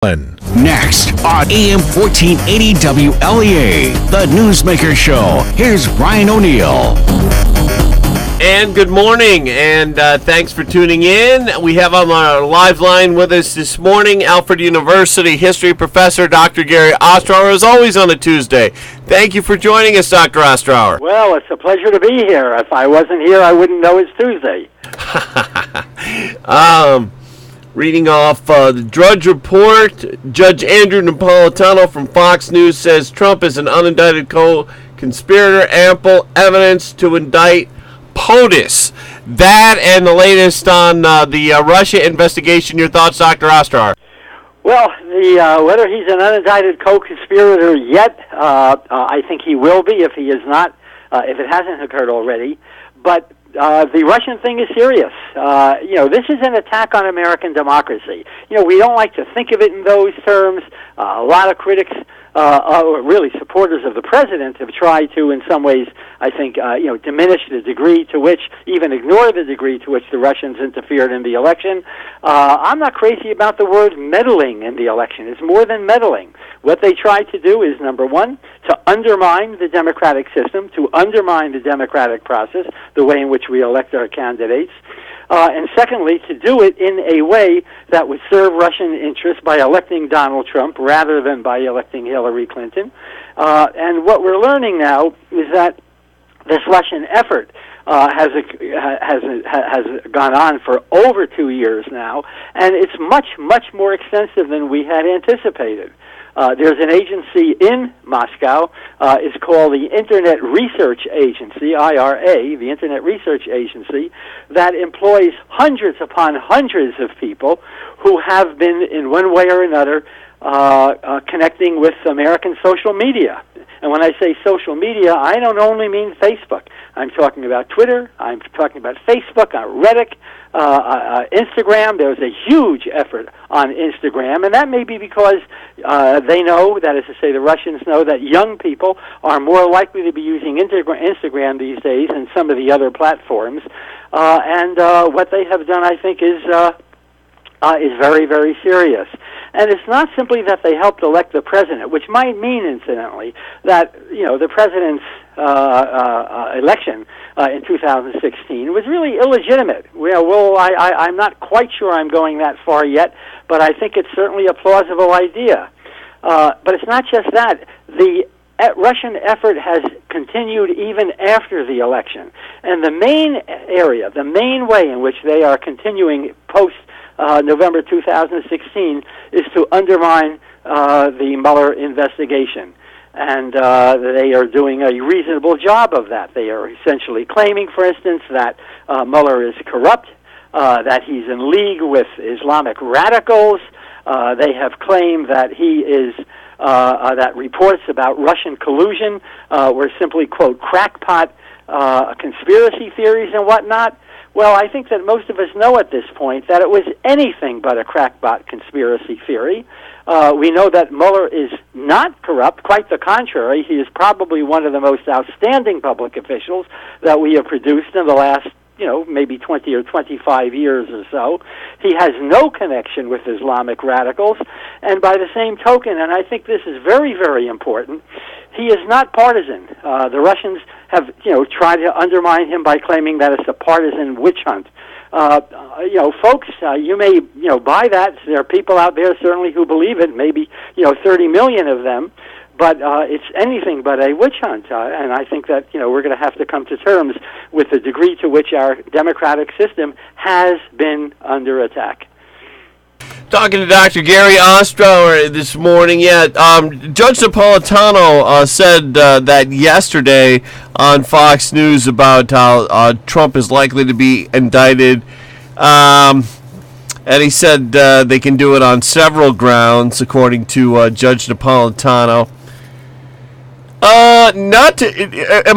Next on AM 1480 WLEA, the Newsmaker Show. Here's Brian O'Neill. And good morning, and thanks for tuning in. We have on our live line with us this morning, Alfred University history professor Dr. Gary Ostrower, as always on a Tuesday. Thank you for joining us, Dr. Ostrower. Well, it's a pleasure to be here. If I wasn't here, I wouldn't know it's Tuesday. Reading off the Drudge Report, Judge Andrew Napolitano from Fox News says Trump is an unindicted co-conspirator, ample evidence to indict POTUS. That and the latest on the Russia investigation. Your thoughts, Dr. Ostrower? Well, whether he's an unindicted co-conspirator yet, I think he will be if he is not, if it hasn't occurred already. But the Russian thing is serious. This is an attack on American democracy. We don't like to think of it in those terms. A lot of critics, really supporters of the president, have tried to, in some ways, I think, diminish the degree to which, even ignore the degree to which the Russians interfered in the election. I'm not crazy about the word meddling in the election. It's more than meddling. What they tried to do is, number one, to undermine the democratic system, to undermine the democratic process, the way in which we elect our candidates, and secondly, to do it in a way that would serve Russian interests by electing Donald Trump rather than by electing Hillary Clinton. And what we're learning now is that this Russian effort has gone on for over 2 years now, and it's much, much more extensive than we had anticipated. There's an agency in Moscow. It's called the Internet Research Agency, IRA, the Internet Research Agency, that employs hundreds upon hundreds of people who have been, in one way or another, connecting with American social media. And when I say social media, I don't only mean Facebook. I'm talking about Twitter. I'm talking about Facebook, Reddit, Instagram. There's a huge effort on Instagram, and that may be because they know, that is to say, the Russians know that young people are more likely to be using Instagram these days than some of the other platforms. And what they have done, I think, is very, very serious. And it's not simply that they helped elect the president, which might mean, incidentally, that the president's election in 2016 was really illegitimate. I'm not quite sure I'm going that far yet, but I think it's certainly a plausible idea. But it's not just that. The Russian effort has continued even after the election. And the main area, the main way in which they are continuing post November 2016 is to undermine the Mueller investigation. And they are doing a reasonable job of that. They are essentially claiming, for instance, that Mueller is corrupt, that he's in league with Islamic radicals. They have claimed that he is, that reports about Russian collusion were simply, quote, crackpot conspiracy theories and whatnot. Well, I think that most of us know at this point that it was anything but a crackpot conspiracy theory. We know that Mueller is not corrupt. Quite the contrary. He is probably one of the most outstanding public officials that we have produced in the last, maybe 20 or 25 years or so. He has no connection with Islamic radicals. And by the same token, and I think this is very, very important, he is not partisan. The Russians have, tried to undermine him by claiming that it's a partisan witch hunt. Folks, you may, buy that. There are people out there certainly who believe it, maybe, 30 million of them. But it's anything but a witch hunt. And I think that, we're going to have to come to terms with the degree to which our democratic system has been under attack. Talking to Dr. Gary Ostrower this morning, Judge Napolitano said that yesterday on Fox News about how Trump is likely to be indicted, and he said they can do it on several grounds, according to Judge Napolitano. Am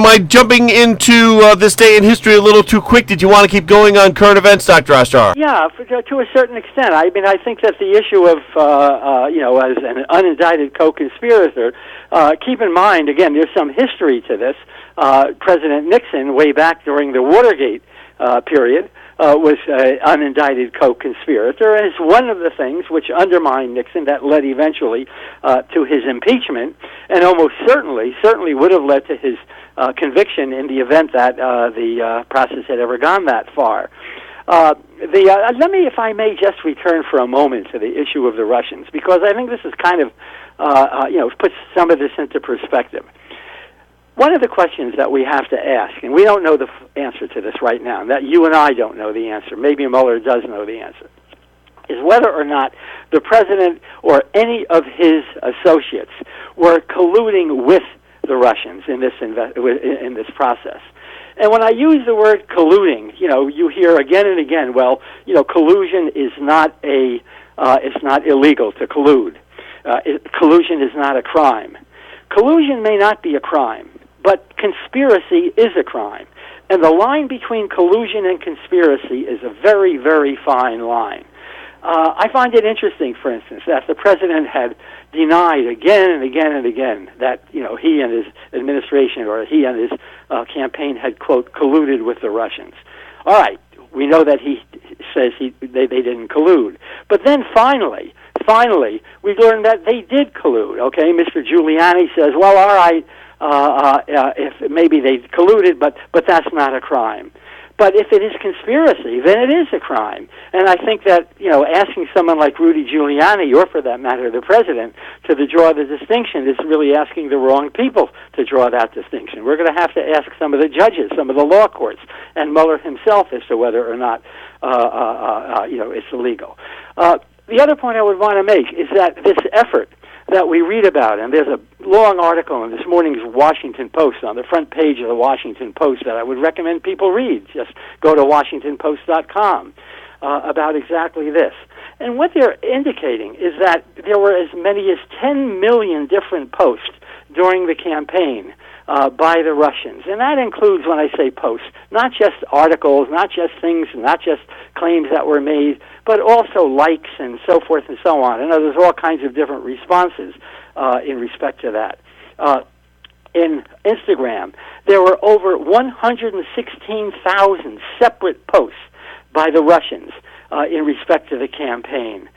I jumping into this day in history a little too quick? Did you want to keep going on current events, Dr. Ostrower? Yeah, to a certain extent. I mean, I think that the issue of, as an unindicted co-conspirator, keep in mind, again, there's some history to this. President Nixon, way back during the Watergate period, was an unindicted co-conspirator, and it's one of the things which undermined Nixon that led eventually to his impeachment, and almost certainly would have led to his conviction in the event that the process had ever gone that far. Let me, if I may, just return for a moment to the issue of the Russians, because I think this is kind of, puts some of this into perspective. One of the questions that we have to ask, and we don't know the answer to this right now, that you and I don't know the answer, maybe Mueller does know the answer, is whether or not the president or any of his associates were colluding with the Russians in this process. And when I use the word colluding, you hear again and again, collusion is not it's not illegal to collude. Collusion is not a crime. Collusion may not be a crime, but conspiracy is a crime. And the line between collusion and conspiracy is a very, very fine line. I find it interesting, for instance, that the president had denied again and again and again that he and his administration or he and his campaign had, quote, colluded with the Russians. All right, we know that he says they didn't collude. But then finally, we learned that they did collude. Okay, Mr. Giuliani says, well, all right, if maybe they colluded, but that's not a crime. But if it is conspiracy, then it is a crime. And I think that, asking someone like Rudy Giuliani, or for that matter, the president, to draw the distinction is really asking the wrong people to draw that distinction. We're going to have to ask some of the judges, some of the law courts, and Mueller himself as to whether or not, it's illegal. The other point I would want to make is that this effort that we read about, and there's a long article in this morning's Washington Post, on the front page of the Washington Post, that I would recommend people read. Just go to WashingtonPost.com about exactly this. And what they're indicating is that there were as many as 10 million different posts during the campaign by the Russians. And that includes, when I say posts, not just articles, not just things, not just claims that were made, but also likes and so forth and so on. And there's all kinds of different responses in respect to that. In Instagram, there were over 116,000 separate posts by the Russians in respect to the campaign.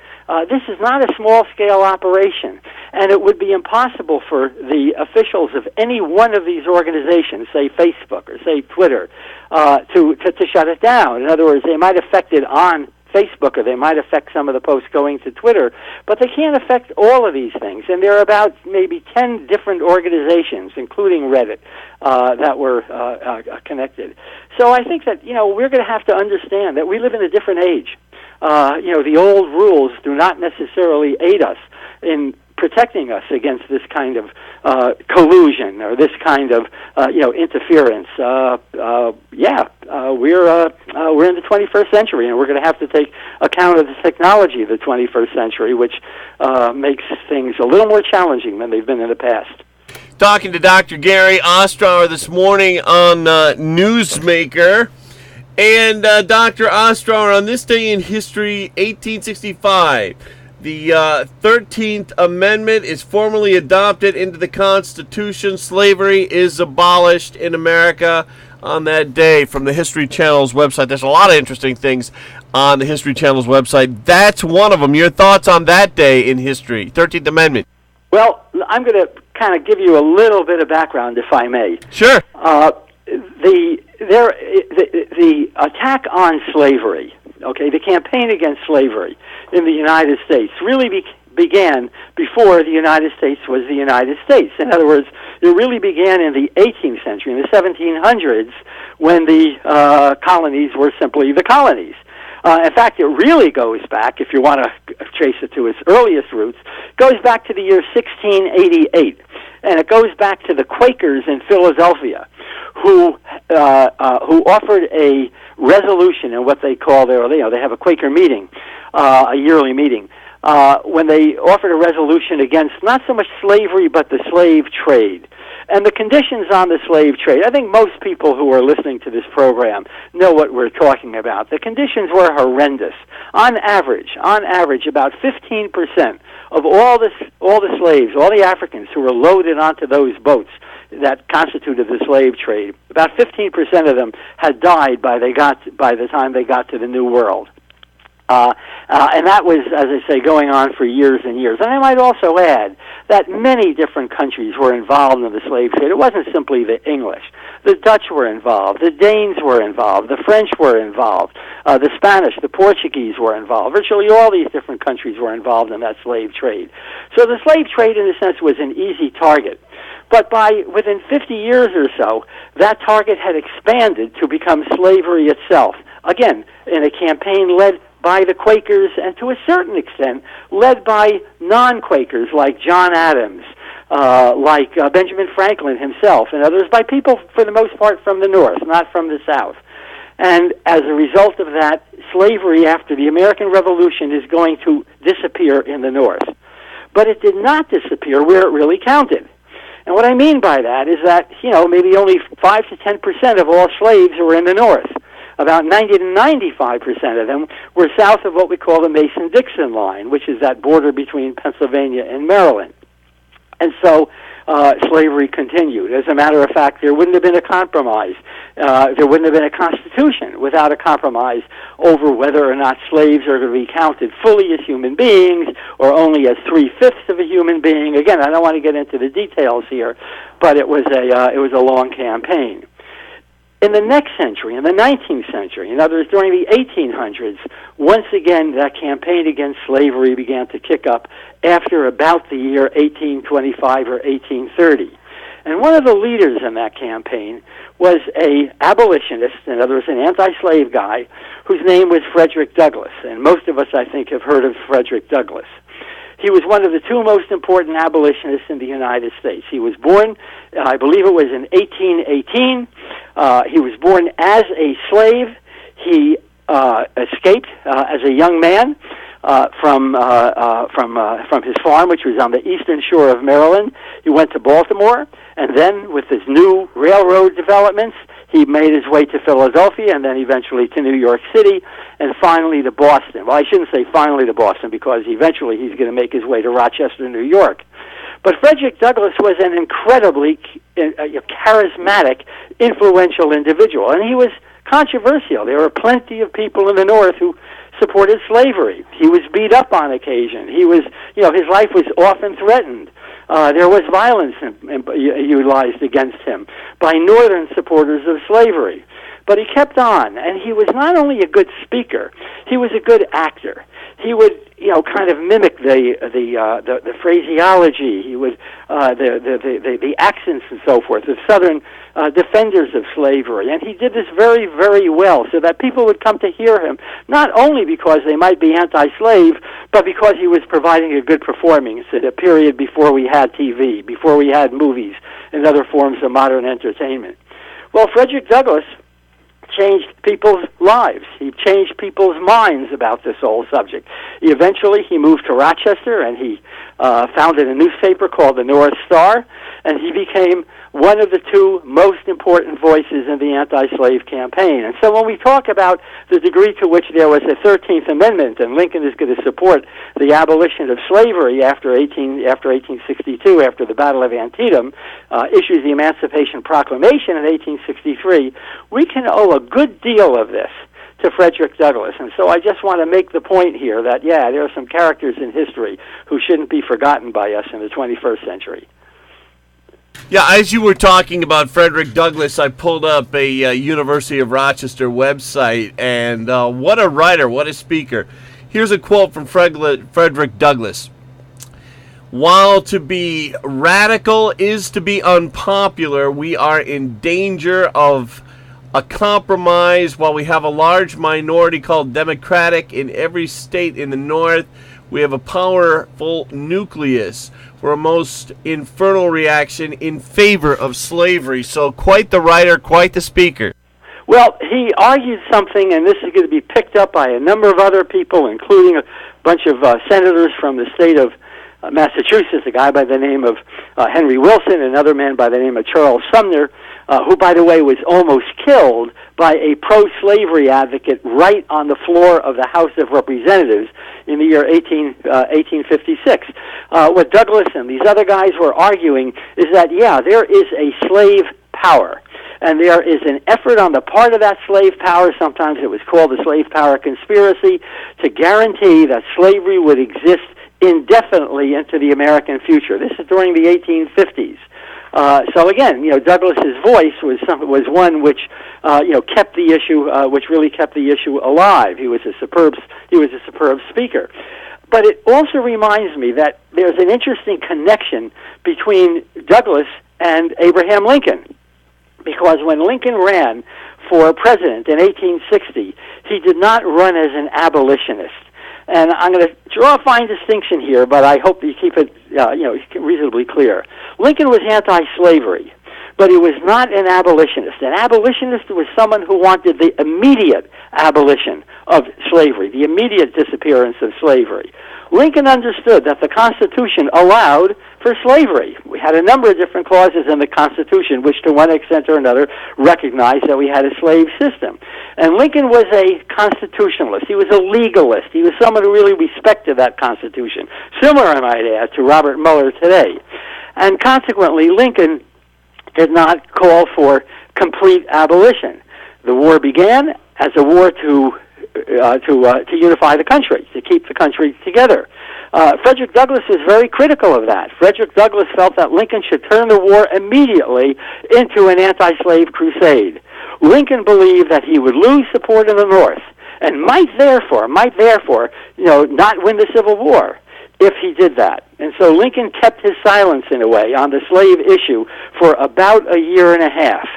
This is not a small-scale operation, and it would be impossible for the officials of any one of these organizations, say Facebook or say Twitter, to shut it down. In other words, they might affect it on Facebook, or they might affect some of the posts going to Twitter, but they can't affect all of these things. And there are about maybe 10 different organizations, including Reddit, that were connected. So I think that, we're going to have to understand that we live in a different age. The old rules do not necessarily aid us in protecting us against this kind of collusion or this kind of interference. We're in the 21st century, and we're going to have to take account of the technology of the 21st century, which makes things a little more challenging than they've been in the past. Talking to Dr. Gary Ostrower this morning on Newsmaker. And Dr. Ostrower, on this day in history, 1865, the 13th Amendment is formally adopted into the Constitution. Slavery is abolished in America on that day, from the History Channel's website. There's a lot of interesting things on the History Channel's website. That's one of them. Your thoughts on that day in history, 13th Amendment? Well, I'm going to kind of give you a little bit of background, if I may. Sure. The attack on slavery, the campaign against slavery in the United States really began before the United States was the United States. In other words, it really began in the 18th century, in the 1700s, when the colonies were simply the colonies. In fact, it really goes back, if you want to trace it to its earliest roots, goes back to the year 1688. And it goes back to the Quakers in Philadelphia, who offered a resolution in what they call they have a Quaker meeting, a yearly meeting, when they offered a resolution against not so much slavery but the slave trade. And the conditions on the slave trade, I think most people who are listening to this program know what we're talking about. The conditions were horrendous. On average, about 15% of all the slaves, all the Africans who were loaded onto those boats that constituted the slave trade. About 15% of them had died by the time they got to the New World. And that was, as I say, going on for years and years. And I might also add that many different countries were involved in the slave trade. It wasn't simply the English. The Dutch were involved. The Danes were involved. The French were involved. The Spanish, the Portuguese were involved. Virtually all these different countries were involved in that slave trade. So the slave trade, in a sense, was an easy target. But within 50 years or so, that target had expanded to become slavery itself. Again, in a campaign led by the Quakers, and to a certain extent, led by non-Quakers like John Adams, like Benjamin Franklin himself, and others, by people, for the most part, from the North, not from the South. And as a result of that, slavery after the American Revolution is going to disappear in the North. But it did not disappear where it really counted. And what I mean by that is that, maybe only 5 to 10% of all slaves were in the North. About 90 to 95% of them were south of what we call the Mason-Dixon line, which is that border between Pennsylvania and Maryland. And so slavery continued. As a matter of fact, there wouldn't have been a compromise. There wouldn't have been a constitution without a compromise over whether or not slaves are to be counted fully as human beings or only as 3/5 of a human being. Again, I don't want to get into the details here, but it was a long campaign. In the next century, in the 19th century, in other words, during the 1800s, once again, that campaign against slavery began to kick up after about the year 1825 or 1830. And one of the leaders in that campaign was an abolitionist, in other words, an anti-slave guy, whose name was Frederick Douglass. And most of us, I think, have heard of Frederick Douglass. He was one of the two most important abolitionists in the United States. He was born, I believe it was in 1818. He was born as a slave. He escaped as a young man from his farm, which was on the eastern shore of Maryland. He went to Baltimore, and then with his new railroad developments, he made his way to Philadelphia and then eventually to New York City and finally to Boston. Well, I shouldn't say finally to Boston because eventually he's going to make his way to Rochester, New York. But Frederick Douglass was an incredibly charismatic, influential individual, and he was controversial. There were plenty of people in the North who supported slavery. He was beat up on occasion. He was, his life was often threatened. There was violence utilized against him by Northern supporters of slavery. But he kept on, and he was not only a good speaker, he was a good actor. He would, kind of mimic the phraseology. He would the accents and so forth of Southern defenders of slavery, and he did this very, very well, so that people would come to hear him not only because they might be anti-slave, but because he was providing a good performance at a period before we had TV, before we had movies and other forms of modern entertainment. Well, Frederick Douglass changed people's lives. He changed people's minds about this whole subject. Eventually, he moved to Rochester, and he founded a newspaper called the North Star, and he became one of the two most important voices in the anti-slave campaign. And so when we talk about the degree to which there was a 13th Amendment, and Lincoln is going to support the abolition of slavery after 1862, after the Battle of Antietam, issues the Emancipation Proclamation in 1863, we can owe a good deal of this to Frederick Douglass. And so I just want to make the point here that, there are some characters in history who shouldn't be forgotten by us in the 21st century. Yeah, as you were talking about Frederick Douglass, I pulled up a University of Rochester website, and what a writer, what a speaker. Here's a quote from Frederick Douglass. While to be radical is to be unpopular, we are in danger of a compromise. While we have a large minority called Democratic in every state in the North, we have a powerful nucleus for a most infernal reaction in favor of slavery. So quite the writer, quite the speaker. Well, he argued something, and this is going to be picked up by a number of other people, including a bunch of senators from the state of Massachusetts, a guy by the name of Henry Wilson, another man by the name of Charles Sumner, who, by the way, was almost killed by a pro-slavery advocate right on the floor of the House of Representatives in the year 1856. What Douglas and these other guys were arguing is that, yeah, there is a slave power, and there is an effort on the part of that slave power, sometimes it was called the slave power conspiracy, to guarantee that slavery would exist indefinitely into the American future. This is during the 1850s. So again, Douglas's voice was one which kept the issue, which really kept the issue alive. He was a superb speaker. But it also reminds me that there's an interesting connection between Douglas and Abraham Lincoln, because when Lincoln ran for president in 1860, he did not run as an abolitionist. And I'm going to draw a fine distinction here, but I hope you keep it, reasonably clear. Lincoln was anti-slavery, but he was not an abolitionist. An abolitionist was someone who wanted the immediate abolition of slavery, the immediate disappearance of slavery. Lincoln understood that the Constitution allowed for slavery. We had a number of different clauses in the Constitution which, to one extent or another, recognized that we had a slave system. And Lincoln was a constitutionalist. He was a legalist. He was someone who really respected that Constitution, similar, I might add, to Robert Mueller today. And consequently, Lincoln did not call for complete abolition. The war began as a war to unify the country, to keep the country together. Frederick Douglass was very critical of that. Frederick Douglass felt that Lincoln should turn the war immediately into an anti-slave crusade. Lincoln believed that he would lose support in the North and might therefore, not win the Civil War if he did that. And so Lincoln kept his silence, in a way, on the slave issue for about a year and a half.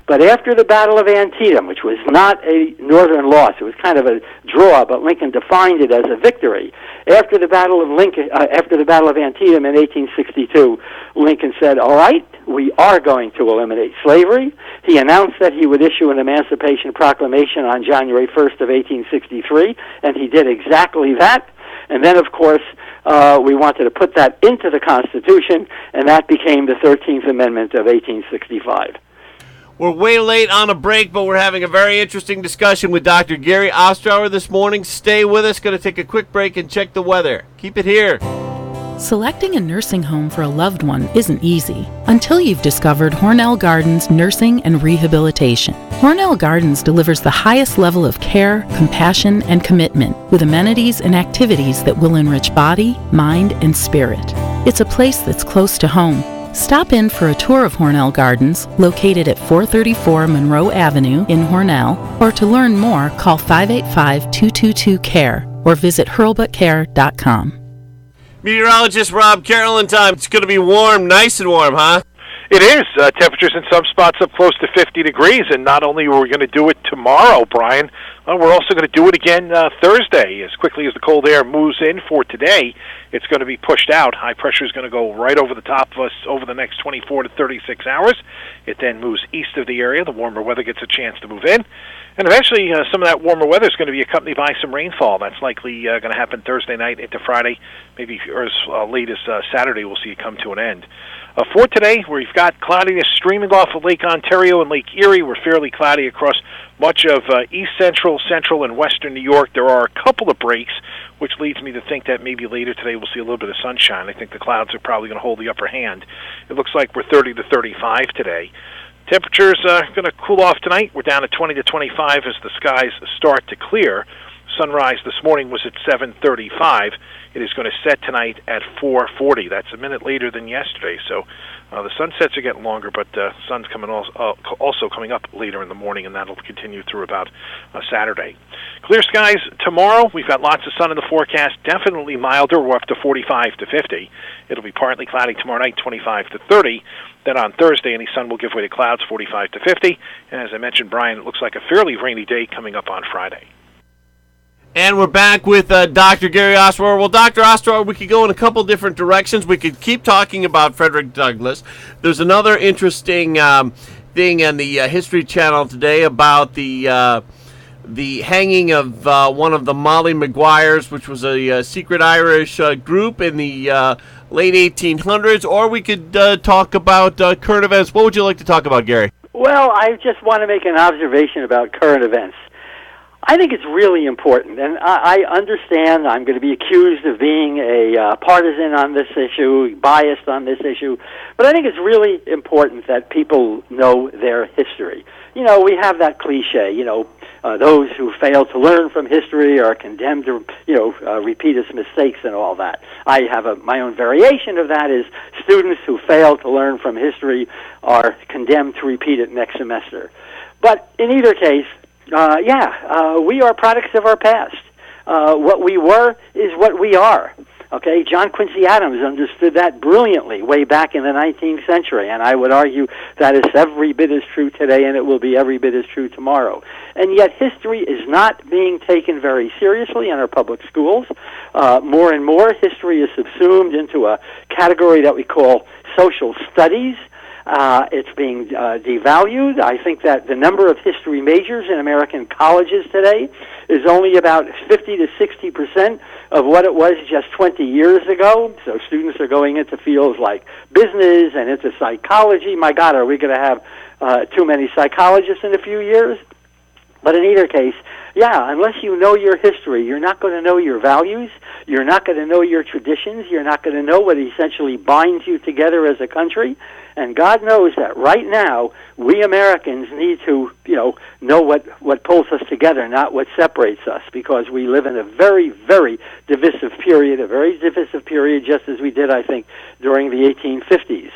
But after the Battle of Antietam, which was not a Northern loss, it was kind of a draw, but Lincoln defined it as a victory. After the Battle of Antietam in 1862, Lincoln said, "All right, we are going to eliminate slavery." He announced that he would issue an Emancipation Proclamation on January 1st of 1863, and he did exactly that. And then, of course, we wanted to put that into the Constitution, and that became the 13th Amendment of 1865. We're way late on a break, but we're having a very interesting discussion with Dr. Gary Ostrower this morning. Stay with us. Going to take a quick break and check the weather. Keep it here. Selecting a nursing home for a loved one isn't easy until you've discovered Hornell Gardens Nursing and Rehabilitation. Hornell Gardens delivers the highest level of care, compassion, and commitment with amenities and activities that will enrich body, mind, and spirit. It's a place that's close to home. Stop in for a tour of Hornell Gardens, located at 434 Monroe Avenue in Hornell, or to learn more, call 585-222-CARE or visit hurlbutcare.com. Meteorologist Rob Carroll time. It's going to be warm, nice and warm, huh? It is. Temperatures in some spots up close to 50 degrees, and not only are we going to do it tomorrow, Brian, we're also going to do it again Thursday. As quickly as the cold air moves in for today, it's going to be pushed out. High pressure is going to go right over the top of us over the next 24 to 36 hours. It then moves east of the area. The warmer weather gets a chance to move in. And eventually, some of that warmer weather is going to be accompanied by some rainfall. That's likely going to happen Thursday night into Friday, maybe as late as Saturday. We'll see it come to an end. For today, we've got cloudiness streaming off of Lake Ontario and Lake Erie. We're fairly cloudy across much of east central, central, and western New York. There are a couple of breaks, which leads me to think that maybe later today we'll see a little bit of sunshine. I think the clouds are probably going to hold the upper hand. It looks like we're 30 to 35 today. Temperatures are going to cool off tonight. We're down to 20 to 25 as the skies start to clear. Sunrise this morning was at 7:35. It is going to set tonight at 4:40. That's a minute later than yesterday. So the sunsets are getting longer, but the sun's coming also coming up later in the morning, and that'll continue through about Saturday. Clear skies tomorrow. We've got lots of sun in the forecast. Definitely milder. We're up to 45 to 50. It'll be partly cloudy tomorrow night, 25 to 30. Then on Thursday, any sun will give way to clouds, 45 to 50. And as I mentioned, Brian, it looks like a fairly rainy day coming up on Friday. And we're back with Dr. Gary Ostrower. Well, Dr. Ostrower, we could go in a couple different directions. We could keep talking about Frederick Douglass. There's another interesting thing on the History Channel today about the hanging of one of the Molly Maguires, which was a secret Irish group in the late 1800s. Or we could talk about current events. What would you like to talk about, Gary? Well, I just want to make an observation about current events. I think it's really important, and I understand I'm going to be accused of being a partisan on this issue, biased on this issue, but I think it's really important that people know their history. You know, we have that cliche, those who fail to learn from history are condemned to, repeat its mistakes and all that. I have my own variation of that is students who fail to learn from history are condemned to repeat it next semester. But in either case, we are products of our past. What we were is what we are. Okay, John Quincy Adams understood that brilliantly way back in the 19th century, and I would argue that is every bit as true today, and it will be every bit as true tomorrow. And yet history is not being taken very seriously in our public schools. More and more, history is subsumed into a category that we call social studies. It's being devalued. I think that the number of history majors in American colleges today is only about 50 to 60% of what it was just 20 years ago. So students are going into fields like business and into psychology. My God, are we going to have too many psychologists in a few years? But in either case, unless you know your history, you're not going to know your values, you're not going to know your traditions, you're not going to know what essentially binds you together as a country. And God knows that right now, we Americans need to, know what pulls us together, not what separates us, because we live in a very, very divisive period, just as we did, I think, during the 1850s.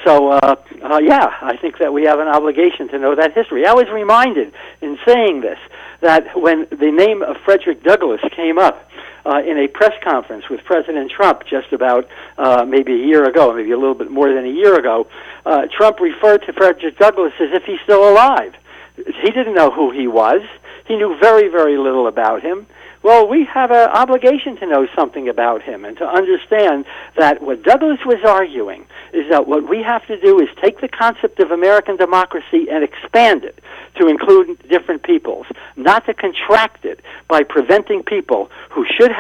So, I think that we have an obligation to know that history. I was reminded in saying this that when the name of Frederick Douglass came up in a press conference with President Trump just about maybe a year ago, maybe a little bit more than a year ago, Trump referred to Frederick Douglass as if he's still alive. He didn't know who he was. He knew very, very little about him. Well, we have an obligation to know something about him and to understand that what Douglass was arguing is that what we have to do is take the concept of American democracy and expand it to include different peoples, not to contract it by preventing people who should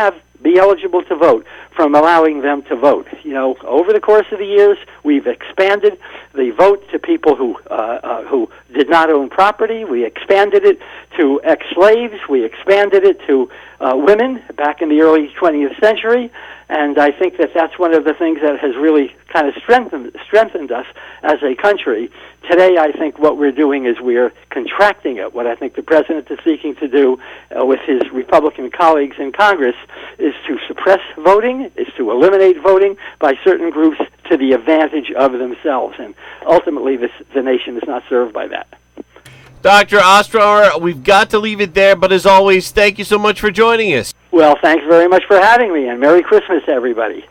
be eligible to vote from allowing them to vote. Over the course of the years, we've expanded the vote to people who did not own property. We expanded it to ex-slaves. We expanded it to women back in the early 20th century. And I think that that's one of the things that has really kind of strengthened us as a country. Today, I think what we're doing is we're contracting it. What I think the president is seeking to do with his Republican colleagues in Congress is to suppress voting, is to eliminate voting by certain groups to the advantage of themselves. And ultimately, the nation is not served by that. Dr. Ostrower, we've got to leave it there, but as always, thank you so much for joining us. Well, thanks very much for having me, and Merry Christmas, everybody.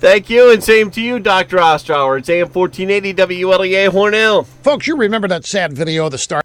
Thank you, and same to you, Dr. Ostrower. It's AM 1480 WLEA Hornell. Folks, you remember that sad video of the Star